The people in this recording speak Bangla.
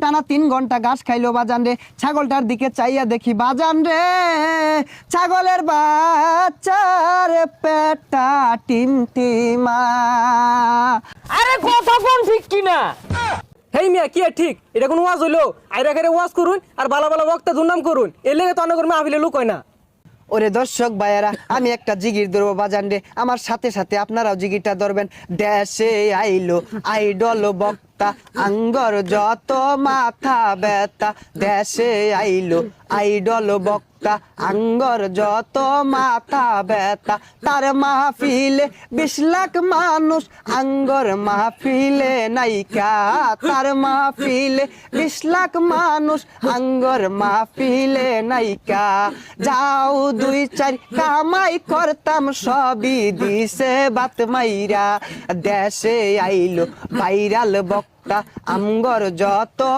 টানা 3 ঘন্টা ঘাস খাইলো বাজান রে। ছাগলটার দিকে চাইয়া দেখি বাজান রে, ছাগলের বাচ্চার পেটটা টিমটিমা। আরে কথা কোন ঠিক কিনা? হেই মিয়া কি ঠিক? এটা কোন ওয়াজ হইলো? আইরা খাইরা ওয়াজ করুন আর বালা বালা বক্তা দুর্নাম করুন, এর লেগে তো অনেক মাহফিলে লোক হয় না। ওরে দর্শক ভাইয়েরা, আমি একটা জিগির ধরবো বাজান রে, আমার সাথে সাথে আপনারাও জিগিরটা ধরবেন। দেশে আইলো আইডল বক্তা, আঙ্গর যত মাথা ব্যথা। দেশে আইলো আইডল বক্তা, আঙ্গর যত মাথা ব্যথা। তার মাহফিলে 20 লাখ মানুষ, আঙ্গর মাহফিলে নাইকা। তার মাহফিলে 20 লাখ মানুষ, আঙ্গর মাহফিলে নাইকা। যাও 2-4 কামাই করতাম, সবই দিছে বাত মাইরা। দেশে আইলো ভাইরাল বক্তা, আঙ্গর যত